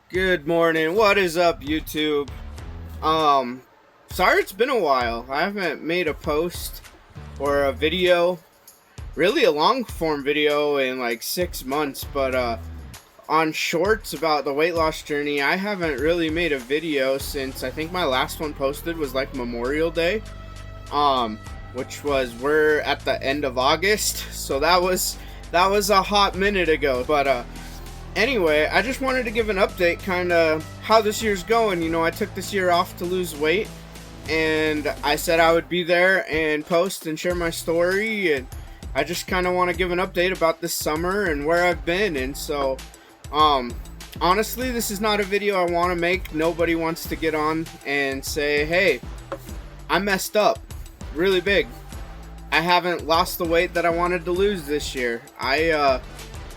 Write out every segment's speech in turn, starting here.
Good morning. What is up, YouTube? Sorry it's been a while. I haven't made a post or a video, really a long form video in like 6 months, but on shorts about the weight loss journey, I haven't really made a video since I think my last one posted was like Memorial Day, um, which was we're at the end of August, so that was a hot minute ago, but anyway, I just wanted to give an update, kind of how this year's going. You know, I took this year off to lose weight, and I said I would be there and post and share my story, and I just kind of want to give an update about this summer and where I've been. And so, honestly, this is not a video I want to make. Nobody wants to get on and say, hey, I messed up really big. I haven't lost the weight that I wanted to lose this year.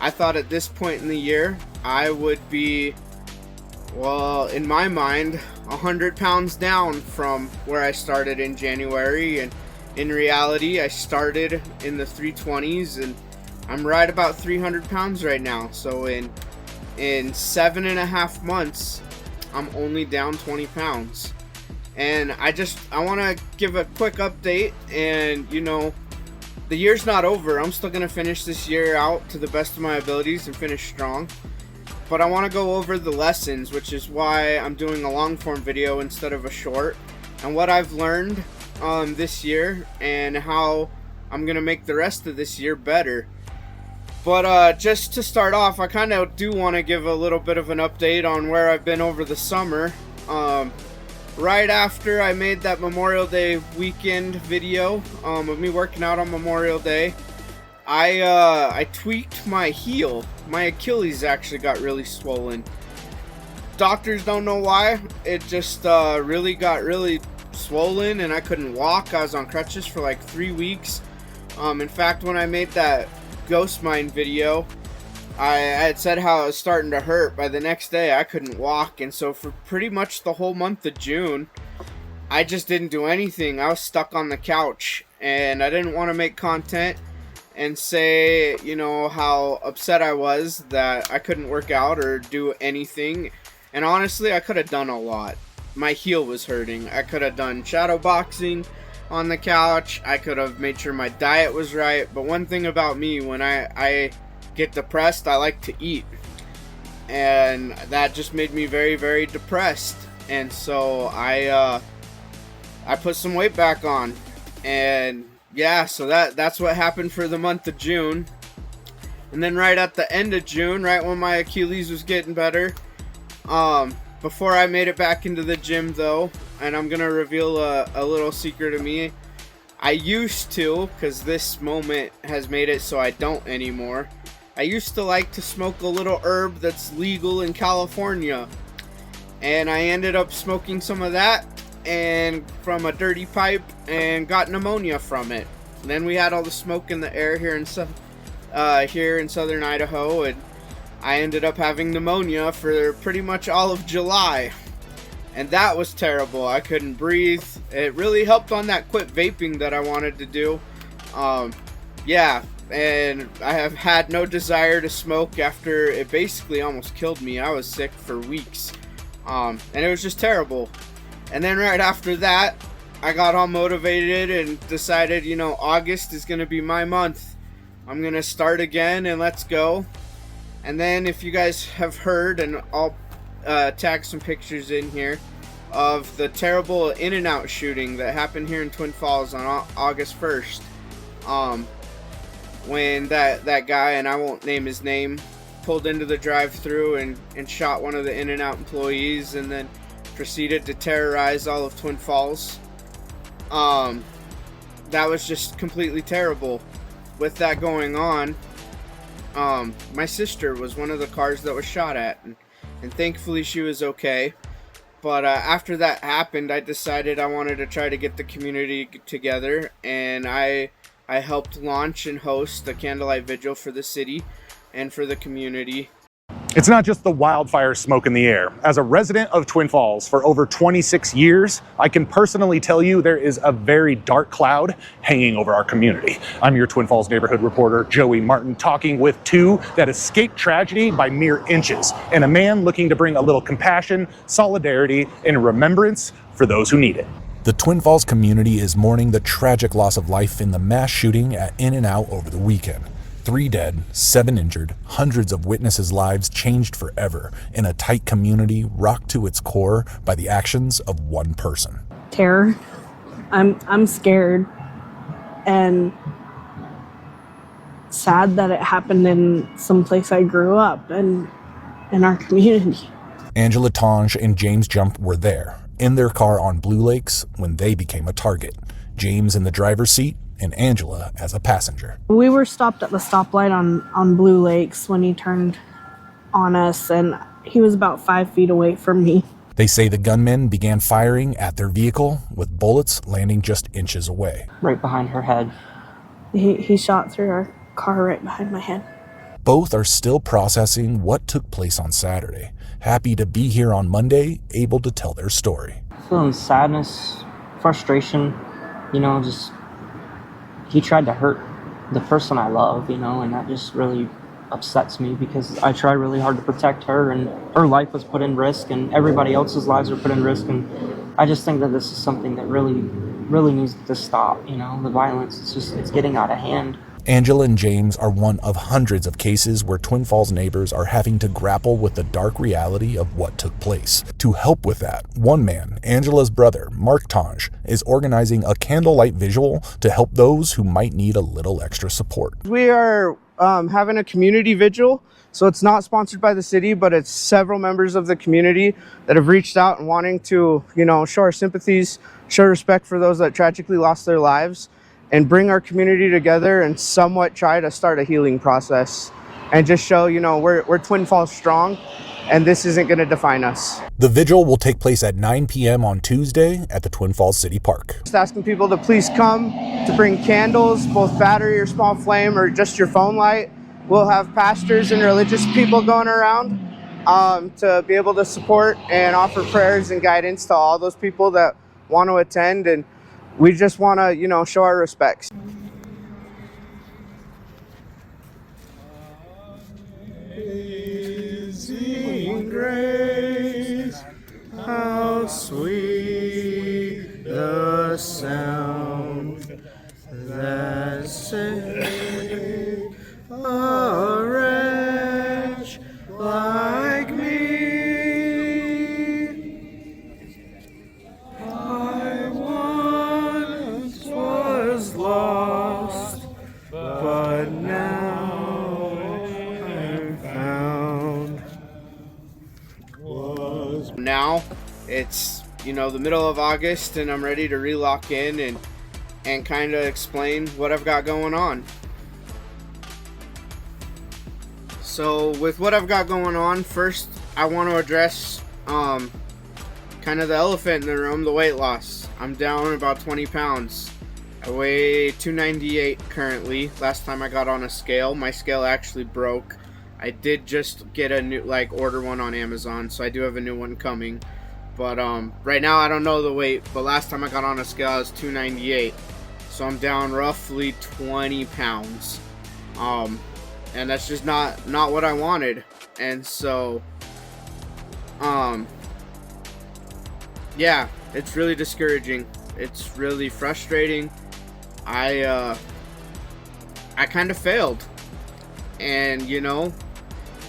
I thought at this point in the year I would be, well, in my mind, 100 pounds down from where I started in January, and in reality I started in the 320s and I'm right about 300 pounds right now. So in 7.5 months I'm only down 20 pounds. And I want to give a quick update, and you know, the year's not over. I'm still going to finish this year out to the best of my abilities and finish strong. But I want to go over the lessons, which is why I'm doing a long form video instead of a short, and what I've learned this year and how I'm going to make the rest of this year better. But just to start off, I kind of do want to give a little bit of an update on where I've been over the summer. Right after I made that Memorial Day weekend video of me working out on Memorial Day, I tweaked my heel. My Achilles actually got really swollen. Doctors don't know why. It just really got really swollen, and I couldn't walk. I was on crutches for like 3 weeks. In fact, when I made that Ghost Mine video, I had said how it was starting to hurt. By the next day I couldn't walk, and so for pretty much the whole month of June I just didn't do anything. I was stuck on the couch, and I didn't want to make content and say, you know, how upset I was that I couldn't work out or do anything. And honestly, I could have done a lot. My heel was hurting. I could have done shadow boxing on the couch. I could have made sure my diet was right. But one thing about me, when I get depressed, I like to eat, and that just made me very, very depressed. And so I put some weight back on, and yeah, so that's what happened for the month of June. And then right at the end of June, right when my Achilles was getting better, before I made it back into the gym though, and I'm gonna reveal a little secret of me. I used to, because this moment has made it so I don't anymore, I used to like to smoke a little herb that's legal in California, and I ended up smoking some of that and from a dirty pipe and got pneumonia from it. And then we had all the smoke in the air here in southern Idaho, and I ended up having pneumonia for pretty much all of July, and that was terrible. I couldn't breathe. It really helped on that quit vaping that I wanted to do. Yeah. And I have had no desire to smoke after it basically almost killed me. I was sick for weeks, and it was just terrible. And then right after that, I got all motivated and decided, you know, August is gonna be my month. I'm gonna start again, and let's go. And then, if you guys have heard, and I'll tag some pictures in here of the terrible In-N-Out shooting that happened here in Twin Falls on August 1st. When that guy, and I won't name his name, pulled into the drive-thru and shot one of the In-N-Out employees, and then proceeded to terrorize all of Twin Falls. That was just completely terrible. With that going on, my sister was one of the cars that was shot at, and thankfully she was okay. But after that happened, I decided I wanted to try to get the community together, and I helped launch and host a candlelight vigil for the city and for the community. It's not just the wildfire smoke in the air. As a resident of Twin Falls for over 26 years, I can personally tell you there is a very dark cloud hanging over our community. I'm your Twin Falls neighborhood reporter, Joey Martin, talking with two that escaped tragedy by mere inches, and a man looking to bring a little compassion, solidarity, and remembrance for those who need it. The Twin Falls community is mourning the tragic loss of life in the mass shooting at In-N-Out over the weekend. 3 dead, 7 injured, hundreds of witnesses' lives changed forever in a tight community rocked to its core by the actions of one person. Terror. I'm scared and sad that it happened in some place I grew up and in our community. Angela Tonge and James Jump were there, in their car on Blue Lakes when they became a target. James in the driver's seat and Angela as a passenger. We were stopped at the stoplight on Blue Lakes when he turned on us, and he was about 5 feet away from me. They say the gunmen began firing at their vehicle, with bullets landing just inches away. Right behind her head. He shot through our car right behind my head. Both are still processing what took place on Saturday, happy to be here on Monday, able to tell their story. Feeling sadness, frustration, just he tried to hurt the person I love, and that just really upsets me because I tried really hard to protect her, and her life was put in risk, and everybody else's lives were put in risk, and I just think that this is something that really needs to stop. The violence, it's getting out of hand. Angela and James are one of hundreds of cases where Twin Falls neighbors are having to grapple with the dark reality of what took place. To help with that, one man, Angela's brother, Mark Tonge, is organizing a candlelight vigil to help those who might need a little extra support. We are having a community vigil. So it's not sponsored by the city, but it's several members of the community that have reached out and wanting to, show our sympathies, show respect for those that tragically lost their lives, and bring our community together and somewhat try to start a healing process and just show, we're Twin Falls strong and this isn't going to define us. The vigil will take place at 9 p.m. on Tuesday at the Twin Falls City Park. Just asking people to please come, to bring candles, both battery or small flame or just your phone light. We'll have pastors and religious people going around to be able to support and offer prayers and guidance to all those people that want to attend, and we just want to, show our respects. Amazing grace, how sweet the sound that saved a wretch like me. I once was lost, but now I'm found. Now it's the middle of August, and I'm ready to relock in and kind of explain what I've got going on. So with what I've got going on, first I want to address kind of the elephant in the room, the weight loss. I'm down about 20 pounds. I weigh 298 currently. Last time I got on a scale, my scale actually broke. I did just get a new, order one on Amazon, so I do have a new one coming. But right now I don't know the weight, but last time I got on a scale I was 298. So I'm down roughly 20 pounds. And that's just not what I wanted. And so yeah, it's really discouraging. It's really frustrating. I kind of failed. And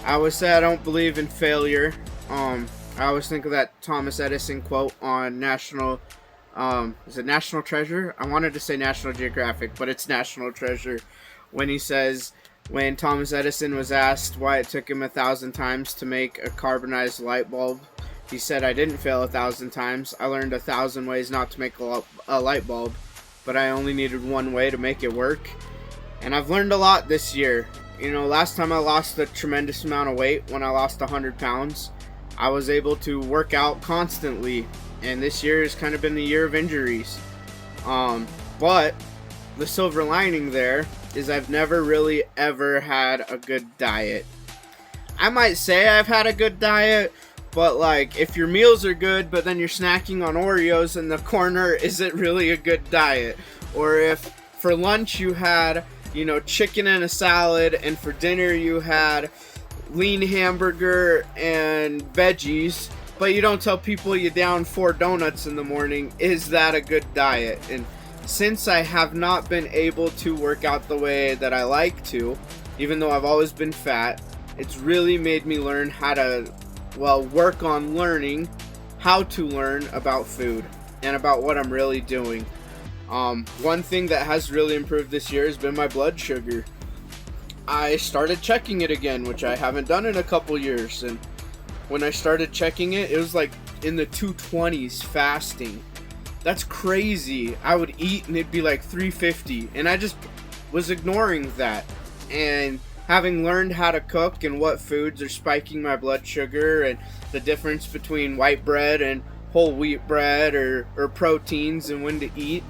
I always say I don't believe in failure. I always think of that Thomas Edison quote on National is it National Treasure? I wanted to say National Geographic, but it's National Treasure, when he says, when Thomas Edison was asked why it took him 1,000 times to make a carbonized light bulb, he said, I didn't fail 1,000 times. I learned 1,000 ways not to make a light bulb, but I only needed one way to make it work. And I've learned a lot this year. Last time I lost a tremendous amount of weight, when I lost 100 pounds, I was able to work out constantly. And this year has kind of been the year of injuries. But the silver lining there is I've never really ever had a good diet. I might say I've had a good diet, but like if your meals are good but then you're snacking on Oreos in the corner, is it really a good diet? Or if for lunch you had, you know, chicken and a salad, and for dinner you had lean hamburger and veggies, but you don't tell people you down 4 donuts in the morning, is that a good diet? And since I have not been able to work out the way that I like to, even though I've always been fat, it's really made me learn how to, well, work on learning how to learn about food and about what I'm really doing. One thing that has really improved this year has been my blood sugar. I started checking it again, which I haven't done in a couple years, and when I started checking it, it was like in the 220s fasting. That's crazy. I would eat and it'd be like 350, and I just was ignoring that. And having learned how to cook and what foods are spiking my blood sugar and the difference between white bread and whole wheat bread or proteins and when to eat,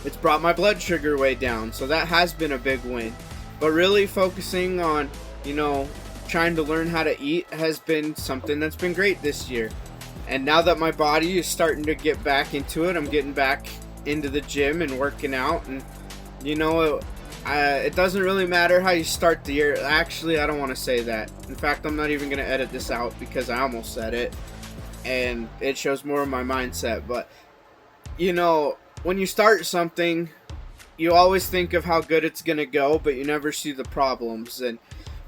it's brought my blood sugar way down. So that has been a big win. But really focusing on, you know, trying to learn how to eat has been something that's been great this year. And now that my body is starting to get back into it, I'm getting back into the gym and working out. And, you know, it doesn't really matter how you start the year. Actually, I don't want to say that. In fact, I'm not even going to edit this out because I almost said it. And it shows more of my mindset. But, you know, when you start something, you always think of how good it's going to go, but you never see the problems. And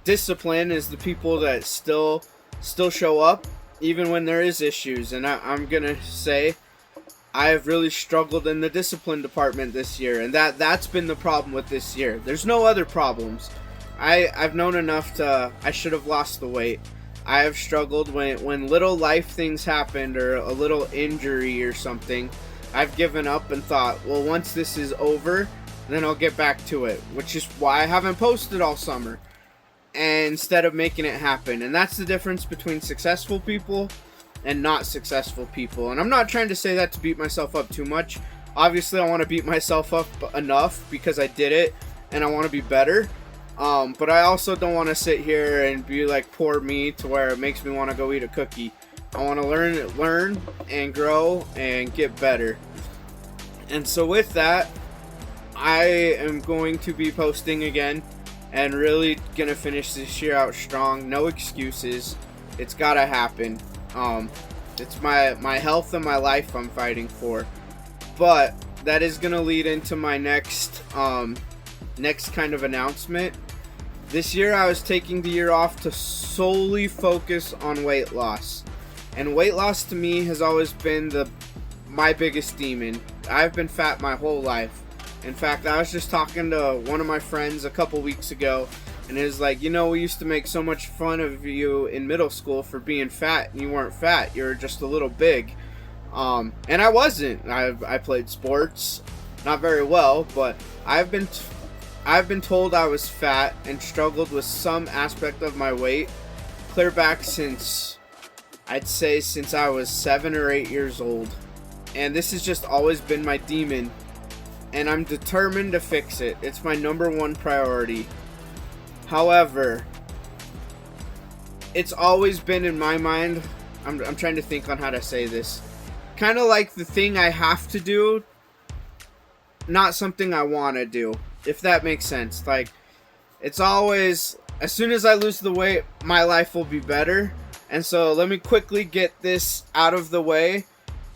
discipline is the people that still show up even when there is issues. And I'm going to say I've really struggled in the discipline department this year, and that's been the problem with this year. There's no other problems. I've known enough to, I should have lost the weight. I have struggled when little life things happened or a little injury or something. I've given up and thought, well, once this is over, then I'll get back to it, which is why I haven't posted all summer, and instead of making it happen. And that's the difference between successful people and not successful people. And I'm not trying to say that to beat myself up too much. Obviously, I want to beat myself up enough because I did it and I want to be better. But I also don't want to sit here and be like poor me to where it makes me want to go eat a cookie. I want to learn and grow and get better. And so with that, I am going to be posting again and really gonna finish this year out strong. No excuses. It's gotta happen. It's my health and my life I'm fighting for. But that is gonna lead into my next kind of announcement. This year I was taking the year off to solely focus on weight loss. And weight loss to me has always been my biggest demon. I've been fat my whole life. In fact, I was just talking to one of my friends a couple weeks ago, and it was like, you know, we used to make so much fun of you in middle school for being fat, and you weren't fat. You were just a little big. And I wasn't. I played sports, not very well, but I've been told I was fat and struggled with some aspect of my weight clear back since I was 7 or 8 years old. And this has just always been my demon. And I'm determined to fix it. It's my number one priority. However, it's always been in my mind, I'm trying to think on how to say this, kind of like the thing I have to do, not something I want to do, if that makes sense. Like, it's always, as soon as I lose the weight, my life will be better. And so let me quickly get this out of the way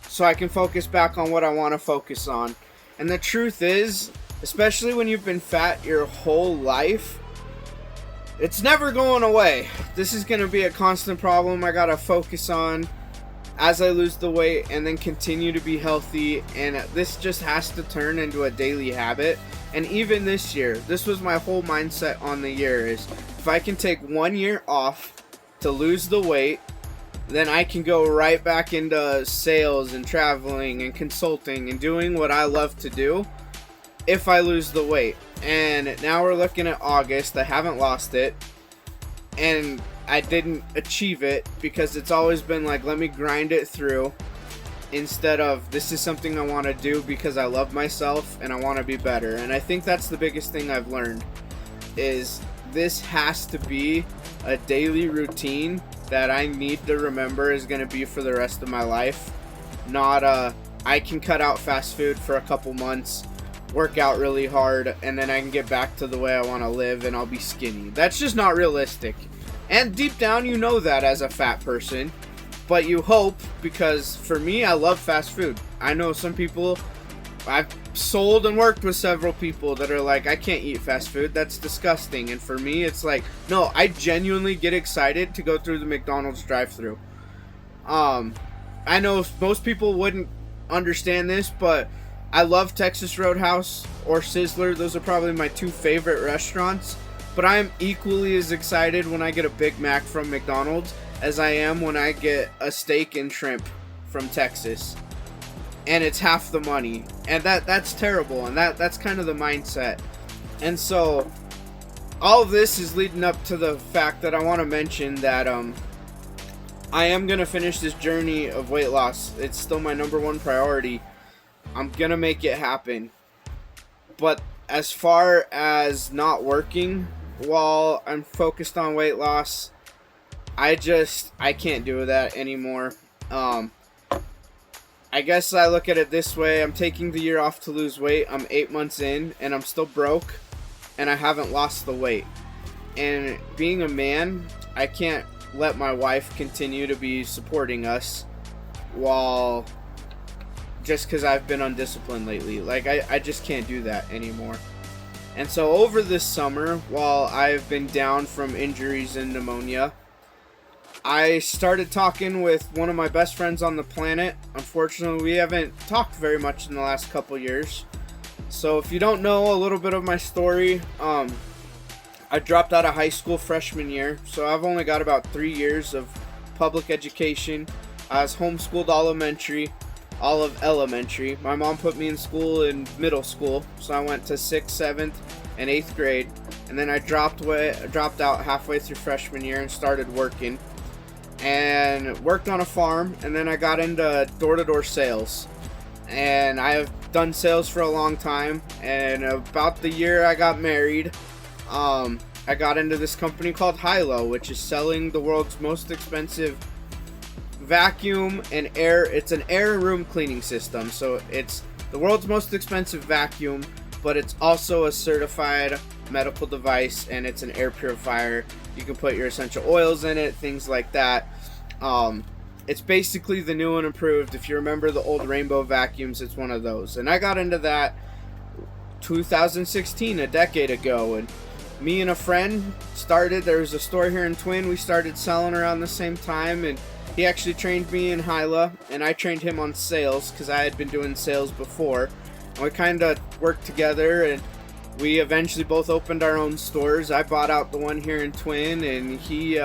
so I can focus back on what I want to focus on. And the truth is, especially when you've been fat your whole life, it's never going away. This is going to be a constant problem I got to focus on as I lose the weight and then continue to be healthy. And this just has to turn into a daily habit. And even this year, this was my whole mindset on the year, is if I can take 1 year off to lose the weight, then I can go right back into sales and traveling and consulting and doing what I love to do if I lose the weight. And now we're looking at August. I haven't lost it, and I didn't achieve it because it's always been like, let me grind it through, instead of this is something I want to do because I love myself and I want to be better. And I think that's the biggest thing I've learned, is this has to be a daily routine that I need to remember is going to be for the rest of my life. Not I can cut out fast food for a couple months, work out really hard, and then I can get back to the way I want to live and I'll be skinny. That's just not realistic. And deep down, you know that as a fat person, but you hope, because for me, I love fast food. I know some people, I've sold and worked with several people that are like, I can't eat fast food, that's disgusting. And for me, it's like, no, I genuinely get excited to go through the McDonald's drive-thru. I know most people wouldn't understand this, but I love Texas Roadhouse or Sizzler. Those are probably my two favorite restaurants. But I am equally as excited when I get a Big Mac from McDonald's as I am when I get a steak and shrimp from Texas. And it's half the money. And that's terrible. And that's kind of the mindset. And so all of this is leading up to the fact that I want to mention that I am going to finish this journey of weight loss. It's still my number one priority. I'm going to make it happen. But as far as not working while I'm focused on weight loss, I can't do that anymore. I guess I look at it this way. I'm taking the year off to lose weight. I'm 8 months in and I'm still broke and I haven't lost the weight. And being a man, I can't let my wife continue to be supporting us while just because I've been undisciplined lately. Like, I just can't do that anymore. And so over this summer, while I've been down from injuries and pneumonia, I started talking with one of my best friends on the planet. Unfortunately, we haven't talked very much in the last couple years. So if you don't know a little bit of my story, I dropped out of high school freshman year, so I've only got about 3 years of public education. I was homeschooled all of elementary. My mom put me in school in middle school, so I went to 6th, 7th, and 8th grade, and then I dropped out halfway through freshman year and started working, and worked on a farm, and then I got into door-to-door sales, and I have done sales for a long time, and about the year I got married, I got into this company called Hyla, which is selling the world's most expensive vacuum and air. It's an air room cleaning system. So it's the world's most expensive vacuum, but it's also a certified medical device, and it's an air purifier. You can put your essential oils in it, things like that. It's basically the new and improved. If you remember the old rainbow vacuums, it's one of those. And I got into that 2016, a decade ago, and me and a friend there was a store here in Twin, we started selling around the same time, and he actually trained me in Hyla, and I trained him on sales because I had been doing sales before. And we kind of worked together, and we eventually both opened our own stores. I bought out the one here in Twin, and he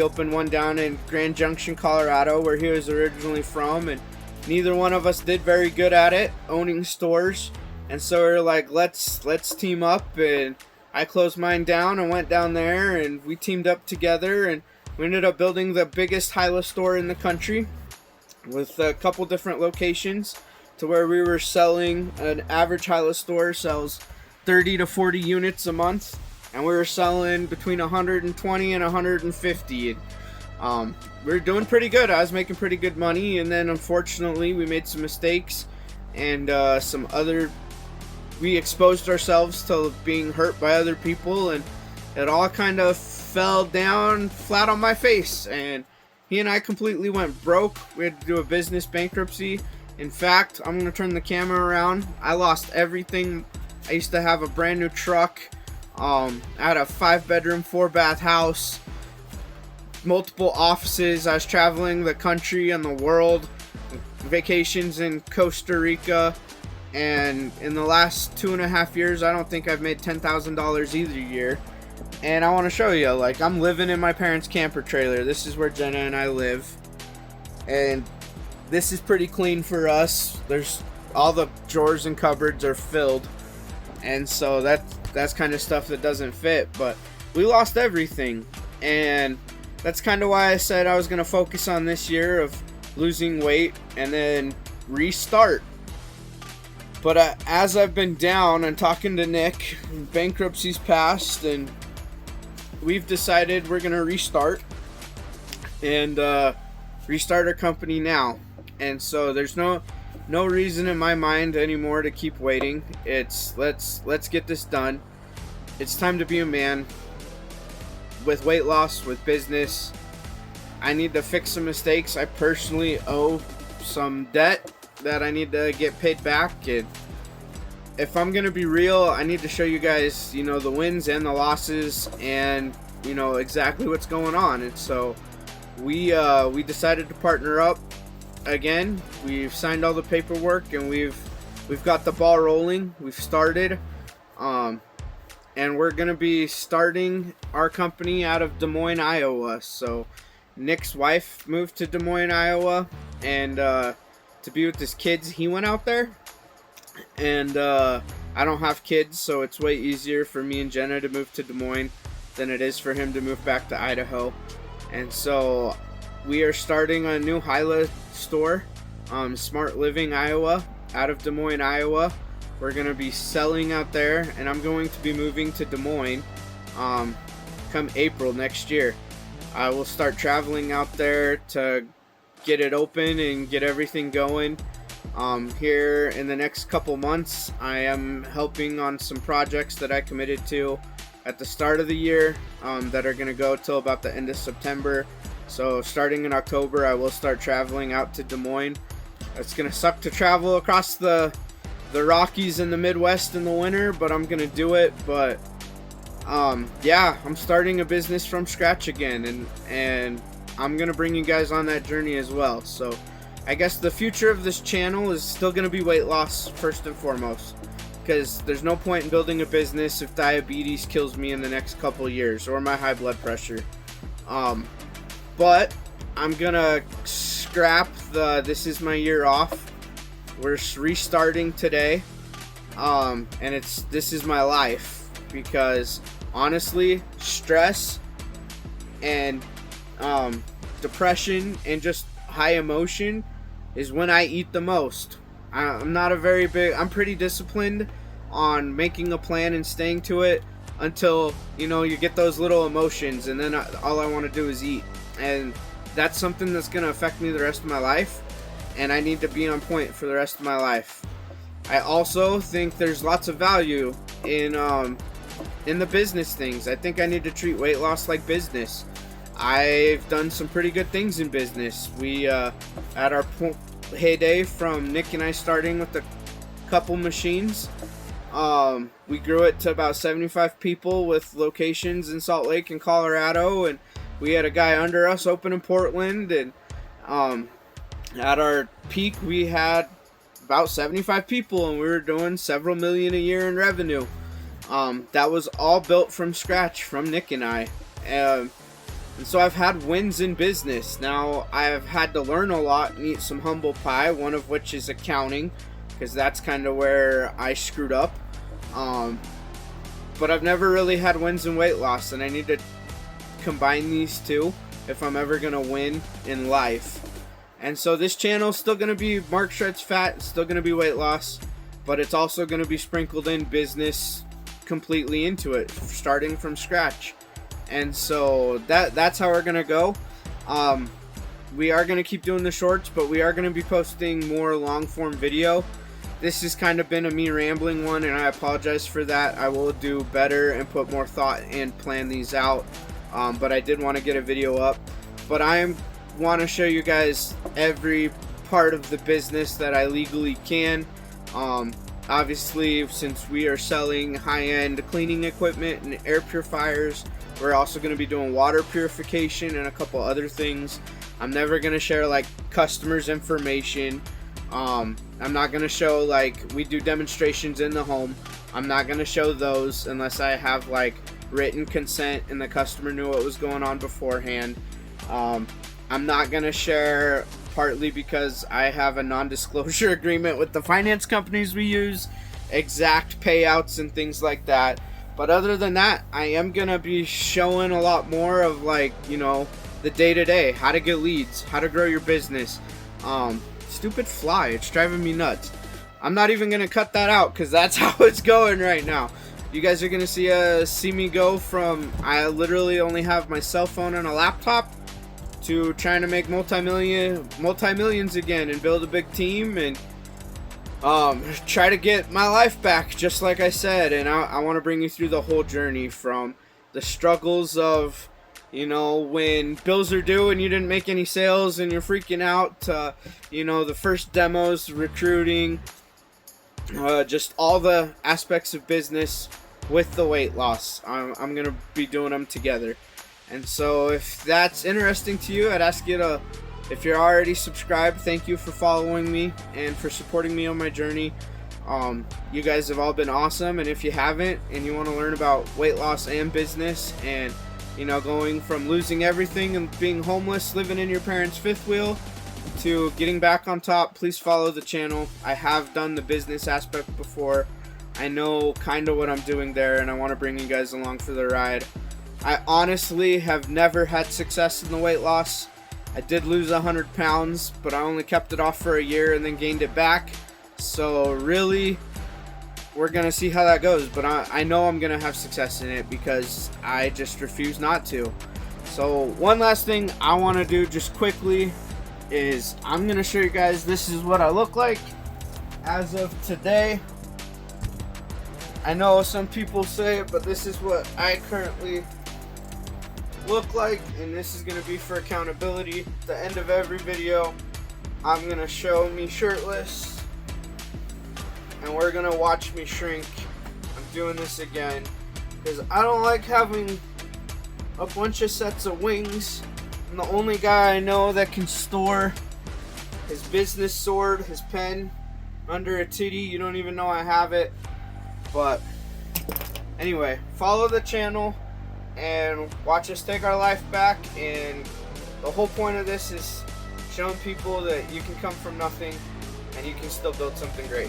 opened one down in Grand Junction, Colorado, where he was originally from, and neither one of us did very good at it, owning stores. And so we were like, let's team up, and I closed mine down and went down there, and we teamed up together, and we ended up building the biggest Hyla store in the country with a couple different locations, to where we were selling, an average Hyla store sells 30 to 40 units a month, and we were selling between 120 and 150. We were doing pretty good. I was making pretty good money, and then unfortunately we made some mistakes, and we exposed ourselves to being hurt by other people, and it all kind of fell down flat on my face, and he and I completely went broke. We had to do a business bankruptcy. In fact, I'm going to turn the camera around. I lost everything. I used to have a brand new truck. I had a 5-bedroom, 4-bath house, multiple offices. I was traveling the country and the world, vacations in Costa Rica. And in the last 2.5 years, I don't think I've made $10,000 either year. And I want to show you, like, I'm living in my parents' camper trailer. This is where Jenna and I live. And this is pretty clean for us. There's all the drawers and cupboards are filled. And so that's kind of stuff that doesn't fit. But we lost everything. And that's kind of why I said I was going to focus on this year of losing weight and then restart. But as I've been down and talking to Nick, bankruptcy's passed, and we've decided we're gonna restart and restart our company now. And so there's no reason in my mind anymore to keep waiting. It's let's get this done. It's time to be a man. With weight loss, with business, I need to fix some mistakes. I personally owe some debt that I need to get paid back, and if I'm gonna be real, I need to show you guys, you know, the wins and the losses, and you know exactly what's going on. And so we decided to partner up again. We've signed all the paperwork, and we've got the ball rolling. We've started, and we're gonna be starting our company out of Des Moines, Iowa. So Nick's wife moved to Des Moines, Iowa, and to be with his kids, he went out there. And I don't have kids, so it's way easier for me and Jenna to move to Des Moines than it is for him to move back to Idaho. And so we are starting a new Hyla store, Smart Living Iowa, out of Des Moines, Iowa. We're going to be selling out there, and I'm going to be moving to Des Moines come April next year. I will start traveling out there to get it open and get everything going. Here in the next couple months, I am helping on some projects that I committed to at the start of the year that are going to go till about the end of September. So starting in October, I will start traveling out to Des Moines. It's going to suck to travel across the Rockies in the Midwest in the winter, but I'm going to do it. But yeah, I'm starting a business from scratch again, and I'm going to bring you guys on that journey as well. So I guess the future of this channel is still going to be weight loss first and foremost, because there's no point in building a business if diabetes kills me in the next couple years, or my high blood pressure. But I'm going to scrap this is my year off. We're restarting today, and this is my life, because honestly, stress and depression and just high emotion is when I eat the most. I'm pretty disciplined on making a plan and staying to it until, you know, you get those little emotions, and then all I want to do is eat. And that's something that's going to affect me the rest of my life, and I need to be on point for the rest of my life. I also think there's lots of value in the business things. I think I need to treat weight loss like business. I've done some pretty good things in business. We at our heyday, from Nick and I starting with a couple machines, we grew it to about 75 people with locations in Salt Lake and Colorado, and we had a guy under us open in Portland, and at our peak we had about 75 people, and we were doing several million a year in revenue. That was all built from scratch from Nick and I. And so I've had wins in business. Now I've had to learn a lot and eat some humble pie, one of which is accounting, because that's kind of where I screwed up. But I've never really had wins in weight loss, and I need to combine these two if I'm ever going to win in life. And so this channel is still going to be Mark Shreds Fat, it's still going to be weight loss, but it's also going to be sprinkled in business completely into it, starting from scratch. And so that's how we're gonna go. We are gonna keep doing the shorts, but we are gonna be posting more long form video. This has kind of been a me rambling one, and I apologize for that. I will do better and put more thought and plan these out. But I did want to get a video up. But I want to show you guys every part of the business that I legally can. Obviously, since we are selling high-end cleaning equipment and air purifiers, we're also going to be doing water purification and a couple other things. I'm never going to share like customers' information. I'm not going to show, like, we do demonstrations in the home. I'm not going to show those unless I have like written consent and the customer knew what was going on beforehand. I'm not going to share, partly because I have a non-disclosure agreement with the finance companies we use, exact payouts and things like that. But other than that, I am going to be showing a lot more of, like, you know, the day-to-day, how to get leads, how to grow your business. Stupid fly, it's driving me nuts. I'm not even going to cut that out because that's how it's going right now. You guys are gonna see me go from I literally only have my cell phone and a laptop to trying to make multi-millions again and build a big team and try to get my life back, just like I said. And I want to bring you through the whole journey, from the struggles of, you know, when bills are due and you didn't make any sales and you're freaking out, to, you know, the first demos, recruiting, just all the aspects of business with the weight loss. I'm gonna be doing them together. And so if that's interesting to you, I'd ask you to, if you're already subscribed, thank you for following me and for supporting me on my journey. You guys have all been awesome. And if you haven't and you want to learn about weight loss and business, and, you know, going from losing everything and being homeless, living in your parents' fifth wheel, to getting back on top, please follow the channel. I have done the business aspect before. I know kind of what I'm doing there, and I want to bring you guys along for the ride. I honestly have never had success in the weight loss. I did lose 100 pounds, but I only kept it off for a year and then gained it back. So really, we're going to see how that goes. But I know I'm going to have success in it because I just refuse not to. So one last thing I want to do just quickly is I'm going to show you guys, this is what I look like as of today. I know some people say it, but this is what I currently look like, and this is going to be for accountability. At the end of every video, I'm going to show me shirtless, and we're going to watch me shrink. I'm doing this again because I don't like having a bunch of sets of wings. I'm the only guy I know that can store his business sword, his pen, under a titty. You don't even know I have it. But anyway, follow the channel and watch us take our life back. And the whole point of this is showing people that you can come from nothing and you can still build something great.